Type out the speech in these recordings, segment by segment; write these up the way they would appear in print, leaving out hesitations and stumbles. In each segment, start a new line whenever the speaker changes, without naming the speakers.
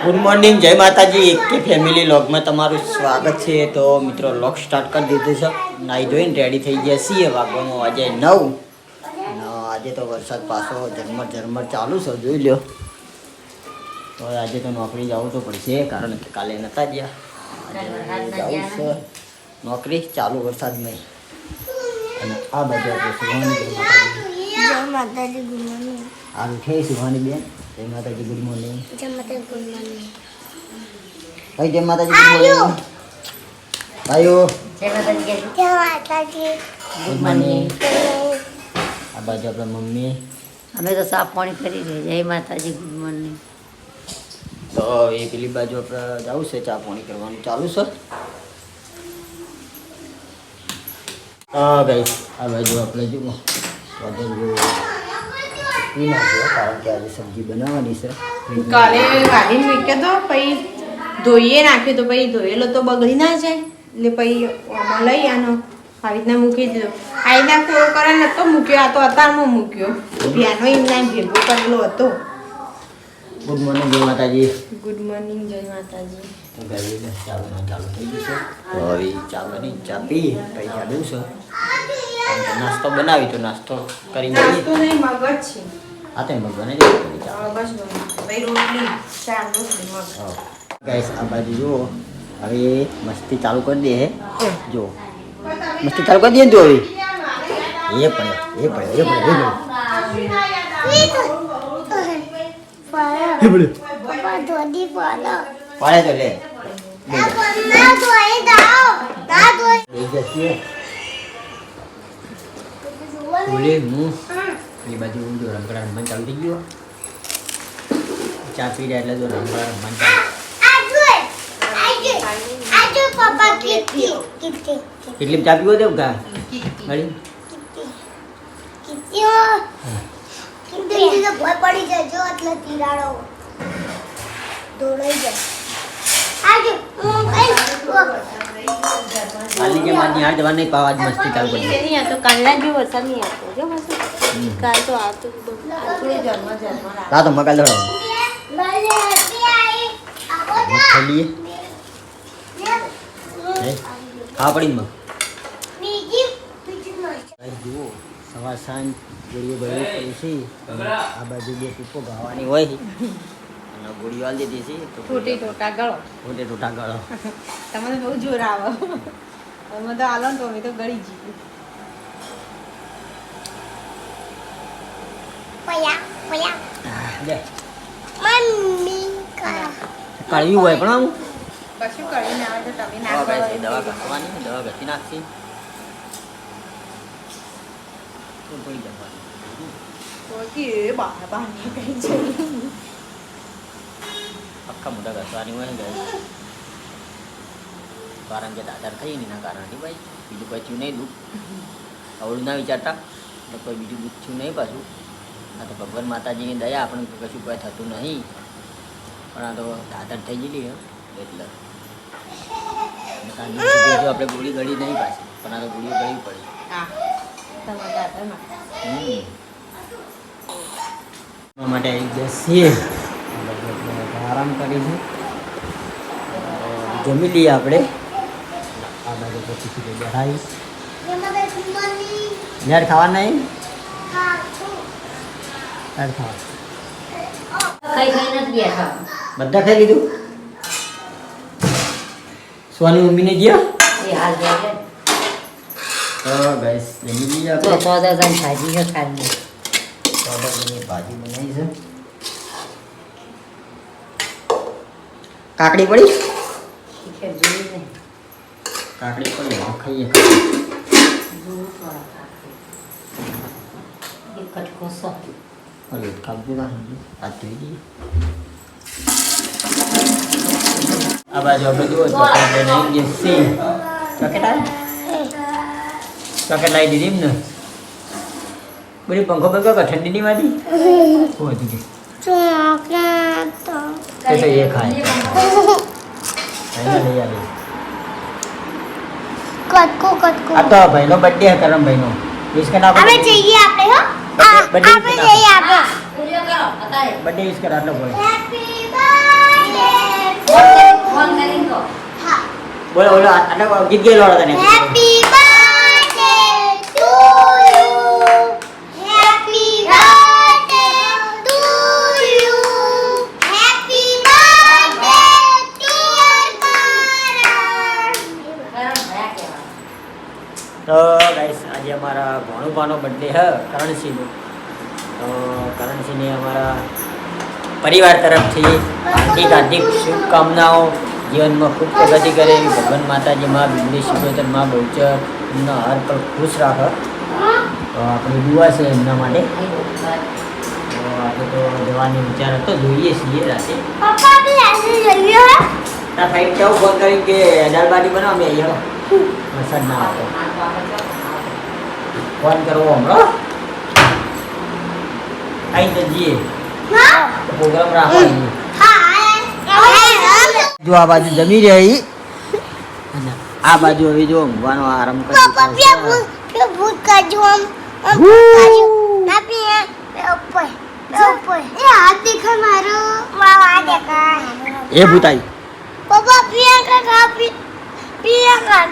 Good morning, જય માતાજી. એક ફેમિલી વ્લોગમાં તમારું સ્વાગત છે. તો મિત્રો વ્લોગ સ્ટાર્ટ કરી દીધું છે. નાહી ધોઈને રેડી થઈ ગયા છીએ. વાગવામાં આજે 9 અને આજે તો વરસાદ પાછો ઝરમર ચાલુ છે, જોઈ લો. તો આજે તો નોકરી જવું તો પડશે, કારણ કે કાલે નહોતા ગયા. આજે જવું છે નોકરી ચાલુ વરસાદમાં. અને આ બાજુ જય માતાજી ગુડ મોર્નિંગ. આ ઉઠે સુહાની બેન. જય માતાજી ગુડ મોર્નિંગ. જય માતાજી ગુડ મોર્નિંગ. ભાઈ જય માતાજી ગુડ મોર્નિંગ. ભાઈઓ જય માતાજી. જય માતાજી ગુડ મોર્નિંગ. આ બાજુ આપણા મમ્મી.
અમે તો સાફ પાણી કરી દઈએ. જય માતાજી ગુડ મોર્નિંગ.
તો એ પેલી બાજુ આપણે જવું છે, ચા પાણી કરવાનું ચાલુ છે. હા ગાઈસ, આ બાજુ આપણે જુઓ કારણ કે આજે સબ્જી બનાવવાની છે.
કાલે વાડીને મૂક્યો તો પછી ધોઈએ નાખ્યો તો પછી ધોયેલો તો બગડી ના જાય, એટલે પછી આમાં લઈ આનો આવી રીતના મૂકી દીધો. આ રીતના કોરો કરે નતો મૂક્યો, આ તો અતારમાં મૂક્યો. ભ્યાનો એમના ભેગો કરેલો હતો.
ગુડ મોર્નિંગ, જય માતાજી.
ગુડ મોર્નિંગ, જય માતાજી.
તો ગાઈસ ચાલુ થઈ ગયું છે. તો હવે ચાલવાની ચા પી પછી ચાલુ છે. નાસ્તો બનાવી તો નાસ્તો કરી
નાસ્તો નહીં, મગજ છે.
હા તો મગ બનાવી
બસ ભાઈ રોટલી ચાર રોટલી મગ.
ગાઈસ આ બાજુ જુઓ, હવે મસ્તી ચાલુ કરી દે. જો મસ્તી ચાલુ કરી દે ને. તો હવે એ પડે પાડે તો લે બોલે હું એ બાજુ જો રમકડા રમવાનું ચાલુ થઈ ગયો. ચા પી રહ્યા એટલે જો રમકડા રમવાનું કેટલી ચા પીવો દેવ કા મળી
પડી જાય જો એટલે તિરાડો દોડાઈ જાય.
કાલની જે માની હાર જવા નહીં પાવા, આજ મસ્તી ચાલુ કરી દે.
નહીં આ તો કાલના જેવો વરસાદ નહીં આવતો. જો મસ્ત કાલ તો આવતો
લા તો મકાલ દોડો મગફળી ખા પડી મગ. જુઓ સવાર સાંજ ગોળીઓ ભરી પડી છે. આ બાજુ બે ટીપો ગાવાની હોય અને ગોળીઓ આલી દીધી છે. તો
ટોટી ટોટા ગળો તમને બહુ જોર આવે. અમે તો આલો ને તો અમે તો ગળી જઈએ.
લે
મમ્મી
કળ્યું હોય પણ આવું
કશું કરીને આવે તો તમે
દવા
નાખવા
ઘસી દવા ઘસવાની, દવા ઘસી નાખશી તો પડી જવાનું.
તો કે બહાર નીકળી જાય.
આખા મોટા ઘસવાની હોય ને કારણ કે દાદર થઈ ને એના કારણે ભાઈ બીજું કોઈ થયું નહીં. દુઃખ અવળું ના વિચારતા તો કોઈ બીજું દુઃખ થયું નહીં પાછું. આ તો ભગવાન માતાજીની દયા, આપણે કશું કોઈ થતું નહીં. પણ આ તો દાદર થઈ ગયેલી એટલે આપણે ગોળી ગળી નહીં પાછી, પણ આ તો ગોળીઓ ગળવી પડે.
હા તમારા દાદામાં
માટે આવી ગયા છીએ. આરામ કરીશું, જમી લઈએ આપણે. આ બાજુ પછી બેઠાવીશ. યાર ખાવા નહીં યાર ખાવા બધા ખાઈ લીધું. સોની મમ્મીને ગયા તો ગાઈસ જમી લઈએ આપણે. ભાજી બનાવી છે. કાકડી પડી ખાઈએ. આ બાજુ આપણે જુઓ ચોકલેટ લાવી દીધી એમ ને. બધી પંખો બંખો ઠંડી ની વાળી એ ખાય આ તો ભાઈનો બર્થડે છે, કરમ ભાઈનો. વિશ કર આપો.
આપણે જઈએ આપણે હો.
બર્થડે
આપણે જઈએ આપણે.
બર્થડે વિશ કર આટલો બોલ.
હેપી બર્થડે
બોલો બોલો આટલા ગીત ગયેલો તને
happy birthday to you happy birthday to you happy birthday dear
તો ગાઈસ આજે અમારા ભાણુભાનો બર્થડે હે કરણસિંહનો તો કરણસિંહને અમારા પરિવાર તરફથી હાર્દિક શુભકામનાઓ જીવનમાં ખૂબ પ્રગતિ કરે એવી ભગવાન માતાજી માં બિંદી શિકોતર માં બહુચર એમના હર પલ ખુશ રાખે તો આપણી દુઆ છે એમના માટે તો આપણે તો જવાની વિચાર હતો જોઈએ છીએ રાતે
પપ્પા બી આજે જઈએ
તા સાઈડ કેવું ફોન કરી કે દાળ બાટી બનાવો અમે અહીંયા વરસાદ ના આવતો ફોન કરવો હમણાં અહીં તો જઈએ
હા
પ્રોગ્રામ રાખવાનો
હા
જો આ બાજુ જમી રહી અને આ બાજુ હવે જો ઊંઘવાનો આરામ
પપ્પા
કરી
પે ભૂત કાજો આમ ના પે ઉપર ઉપર એ હાથ દેખા મારો વાવા દેખા
એ ભૂતાઈ
પપ્પા પિયા કા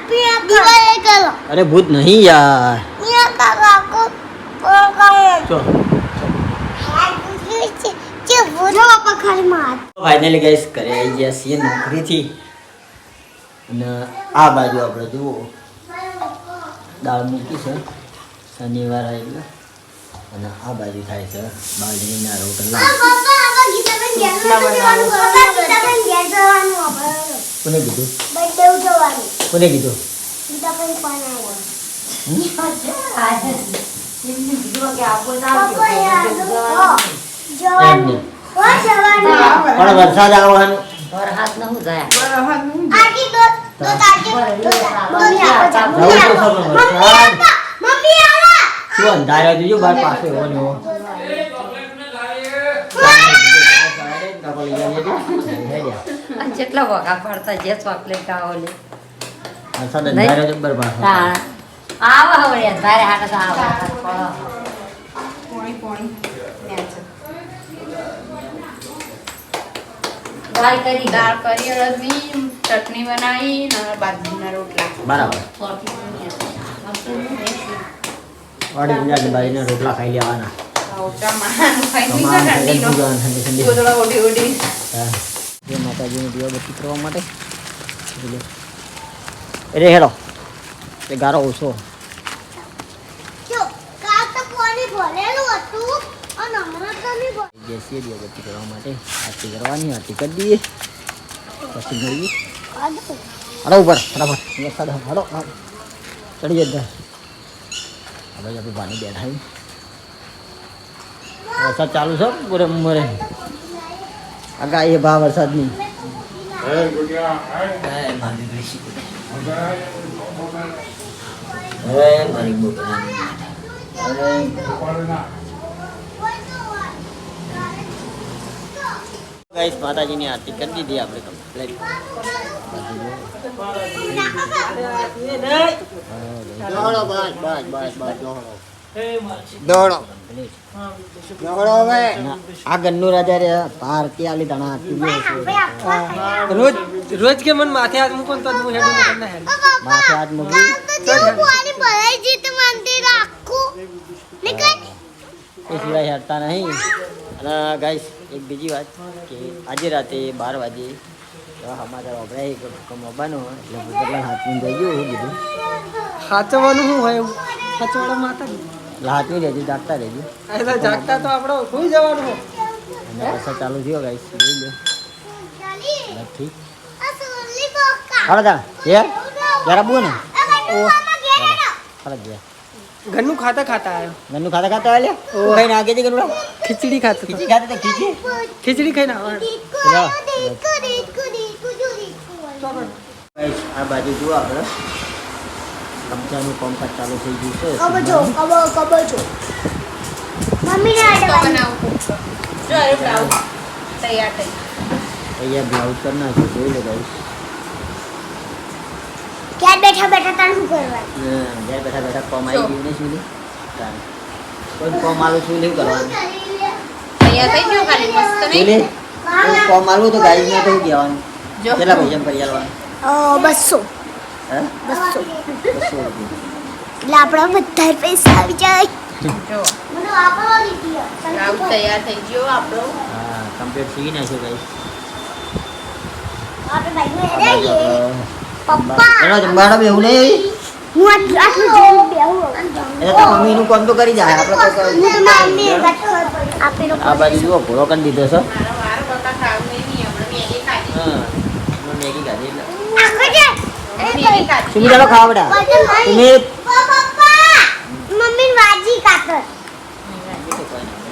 પિયા દિવાલે કરો
અરે ભૂત નહીં યાર
પિયા કા કો
ચો
જે ભૂલો પપ્પા ખાલી માર
ફાઇનલી ગાઈસ ઘરે આવી ગયા છીએ નોકરીથી અને આ બાજુ આપણે જુઓ દાળ મૂકી છે શનિવાર એટલે અને આ બાજુ થાય છે બાજરીના રોટલા
પપ્પા આ ગીતાબેન ઘેર જવાનું પપ્પા ગીતાબેન ઘેર જવાનું આપણે
કોને કીધું
બર્થડે ઉજવવાનું
કોને કીધું
ગીતાબેન પણ આવ્યા
એમની કીધું કે આપો
પપ્પા યાર
એમને
જવાનું
પણ વરસાદ આવવાનું
પર હાથ ન હું જાય
આજી દો તાજી મમ્મી આવો
જવું તો ખબર વરસાદ
મમ્મી આવો
શું અંધારે જોજો બાર પાસે એવો ને એવો
અને જેટલા વગા પડતા જે ચોકલેટ આવો લે
વરસાદ અંધારે જબ્બર પાસે
આવા હવે તારે હાટે તો આવા
પોણી
દાળ કરી
દાળ કરી અડદની ચટણી બનાવી ને બાજરીના રોટલા
બરાબર વાડી બીજા બાજરીના રોટલા ખાઈ લેવાના ઠંડી ઠંડી
ગોદડા ઓઢી ઓઢી
હા જે માતાજીની દીવાબત્તી કરવા માટે અરે હેડો એ ગારો ઓછો
જો કાલ તો પાણી ભરેલું હતું અને હમણાં તો નહીં ભરેલું.
બેસીએ દીવાબત્તી કરવા માટે આરતી કરવાની આરતી કરી દઈએ પછી મળીએ હડો ઉપર ફટાફટ વરસાદ હડો ચડી જતા હવે આપણે પાણી બેઠા વરસાદ ચાલુ છે પૂરે મરે આગાહી એ ભા વરસાદની ગાઈસ માતાજીની આરતી કરી દીધી આપણે કમ્પ્લીટ દોડો બસ બસ બસ બસ દોડો દોડો હવે આ ગન્નુ રાજા રે ભારતી આલી તણા
રોજ રોજ કે મન માથે હાથ મૂકો ને તો જ હું હેડું ને તમને હેડ
માથે હાથ મૂકી
કાલ તો પાણી ભરાઈ ગયું હતું મંદિર આખું નીકળ
એ સિવાય હટતા નહીં અને ગાઈસ એક બીજી વાત કે આજે રાતે 12 વાગે સમાચાર વપરાય કે ભૂકંપ આવવાનો એટલે ભૂકંપના હાથમાં જઈ ગયું કીધું
સાચવવાનું શું હોય એવું સાચવાડા માતા
એટલે હાથમાં રહેજો જાગતા રહેજો
એટલે જાગતા તો આપણો સુઈ જવાનું હોય
અને વરસાદ ચાલુ થયો ગાઈસ જોઈ લો
ચાલી
નથી
આ સોલી બોકા
હાલો તા જરા બુઓ ને
મામા ઘેર
હાલો ગયા
ઘરનું ખાતા ખાતા આવ્યો
ગન્નુ ખાતા ખાતા આવે ખાઈને આગે છે ગન્નુ
ખીચડી ખાતો હતો.
ખીચી ખાતે તો ખીચી
ખીચડી ખાઈને આવવાનું
ગાઈસ આ બાજુ જુઓ આપણે કબજાનું કોમ્પાસ ચાલુ થઈ ગયું છે
કબજો કબજો મમ્મી ને આડે
બનાવું જો અરે બ્લાઉઝ તૈયાર થઈ
અહીંયા બ્લાઉઝ કરી નાખ્યું જોઈ લો ગાઈસ
ક્યાં બેઠા બેઠા તાણ શું કરવાનું
જ્યારે બેઠા બેઠા કોમ આવી ગયું ને શું લે કોઈ કોમ આલું શું લેવું કરવાનું
તૈયાર થઈ ગયો ખાલી મસ્ત
શું
નહીં
લે કોઈ કોમ આલું તો ગાડી ના તો કહેવાનું
જો.
કેટલા પૈસા કરી આલવાનું
200
હે
200
200 રૂપિયા.
એટલે આપણા બધા પૈસા આવી જાય
જો
મને આપવા લીધી
રાઉત તૈયાર થઈ ગયો આપણો.
હા કમ્પ્લીટ થઈ નાખ્યો ગાઈસ.
આપણે બાઈક લઈ જઈએ પપ્પા
એનો જમવાનો બેવું નહીં.
હું આટલું જોઉં બેહું
એટલે તો મમ્મીનું કામ તો કરી જાય આપણે તો
હું તો મમ્મી આપેલો
આ બાજુ જુઓ પૂરો કરી દીધો છે.
મારો વારો બકા ખાવું નહીં હમણાં મેગી ખાધી.
હા મેં મેગી ખાધી એટલે
આખો છે
મેગી ખાધી.
સુમી ચાલો ખાવા બેટા. સુમી
પપ્પા મમ્મી વાજી કાતર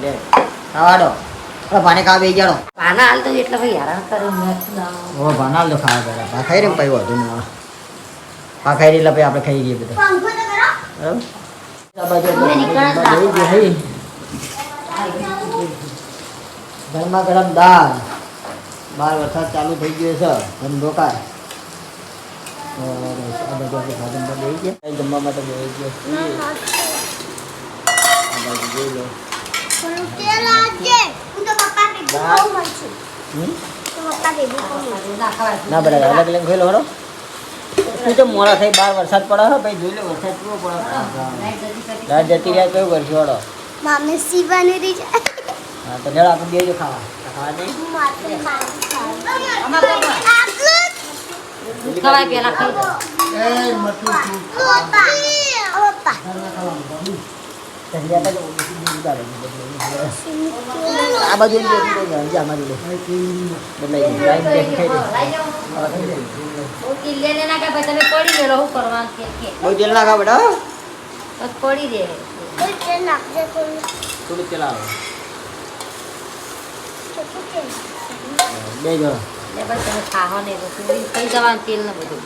લે ખાવા દો. હવે ભાને ખાવા બેસી જાડો.
પાના હાલ તો એટલે ભાઈ હેરાન કરે મેં
ઓ ભાનાલ તો ખાવા બેઠા. ભા ખાઈ રે ને પછી વધુ ના ભા ખાઈ રે એટલે પછી આપણે ખાઈ ગઈએ બધા.
પંખો તો કરો
બરાબર? આ બાજુ આપણે જઈ ગયા હઈ. ગરમા ગરમ દાળ. બહાર વરસાદ ચાલુ થઈ ગયો છે ધંધોકાર. આ બાજુ આપણે ભાજનમાં બેસી ગયા. જમવા માટે બેસી ગયા છીએ. આ બાજુ જોઈ લો.
થોડું તેલ આવજે હું તો પપ્પા ભેગું બહુ મળશું
હમ?
તો પપ્પા ભેગું બહુ
ના બધા અલગ અલગ ખાઈ લો હરો. તું તો મોડા થઈ બહાર વરસાદ પડે છે પછી જોઈ લો વરસાદ કેવો પડે. રાત જતી રહ્યા કયું કરશું હરો.
મામે સીવાની રહી જાય
હા તો જરા આપણે બેજો ખાવા ખાવા નહીં.
માથે ખાવાનું
દૂધ ખવાય પેલા ખાઈ દો.
પપ્પા પપ્પા
આ બાજુ આમાં
લે લે ના કે ભાઈ તમે પડી ગયેલો શું કરવાનું કે
બહુ તેલ ના ખા બેટા.
બસ પડી દે.
કોઈ તેલ નાખજે થોડું
થોડું તેલ આવે
ચોખ્ખું તેલ
બે જો.
લે બસ તમે ખાહો ને તો પૂરી ખાઈ જવાનું તેલ ને બધું.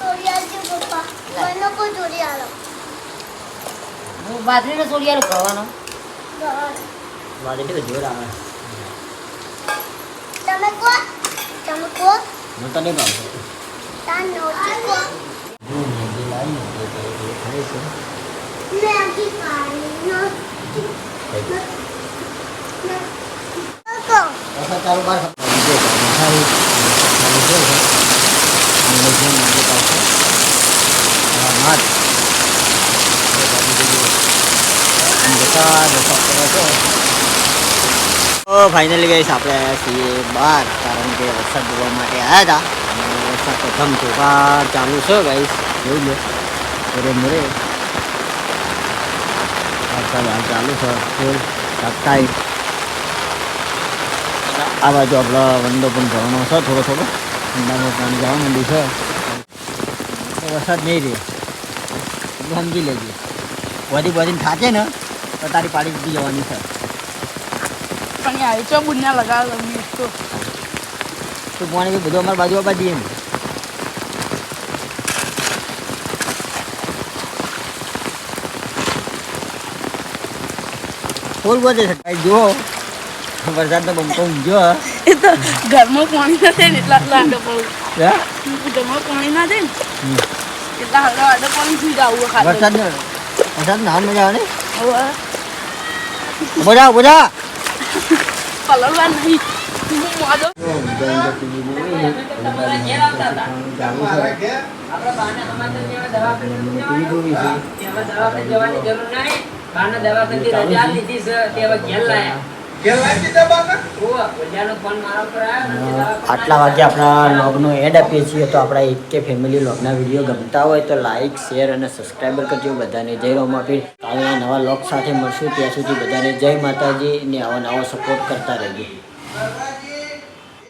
થોડી આવજે પપ્પા મને કોઈ થોડી આલો
હું બાજરીનો સોડિયાનો ખાવાનો.
વાજે તો જોર આવે.
તમે કો
હું તો નહીં ભાવતો.
તાન નોટી કો
જો મેગી લાવી ને તે ખાય છે.
મેગી ખાઈ નો કો
વરસાદ ચાલુ બાર જો મીઠાઈ ચાલુ છે અને જે મેગી પાસે માટ ફાઇનલી ગઈશ આપણે આવ્યા છીએ બહાર કારણ કે વરસાદ જોવા માટે આવ્યા હતા અને વરસાદ તો ધમધોકાર ચાલુ છે ગઈશ જોઈ લો મોરે મોરે વરસાદ હાલ ચાલુ છે ફૂલ સાપ્તાહિક. આ બાજુ આપણો વંડો પણ ભરવાનો છે થોડો થોડો ઠંડામાં પાણી જવા માંડ્યું છે તો વરસાદ નહીં રહે એટલું સમજી લેજે. વધી વધીને થાકે ને તો તારી પાડી દીધી જવાની છે.
પણ આવી ચો બુન્યા લગાવ તો
તો પાણી બધું અમારી બાજુ આપવા દઈએ ને. ફૂલ વધે છે કાંઈ જુઓ વરસાદનો બંકો ઊંઘ્યો
એ તો ઘરમાં પાણી ના થાય ને એટલા આડો પડું
હે
ઘરમાં પાણી ના થાય ને એટલા આડો પાણી સુઈ જવું ખાતું
વરસાદ નાન મજા આવે ને.
હવે
બોજા બોજા
પલળવા નહીં હું માદો
આટલા વાગે આપણા લોગનો એડ આપીએ છીએ તો આપણા એક ફેમિલી લોગના વિડીયો ગમતા હોય તો લાઈક શેર અને સબસ્ક્રાઈબર કરજો. બધાને જય રોમાપીર. કાલના નવા લોગ સાથે મળશું ત્યાં સુધી બધાને જય માતાજી ને આવા નવા સપોર્ટ કરતા રહેજો.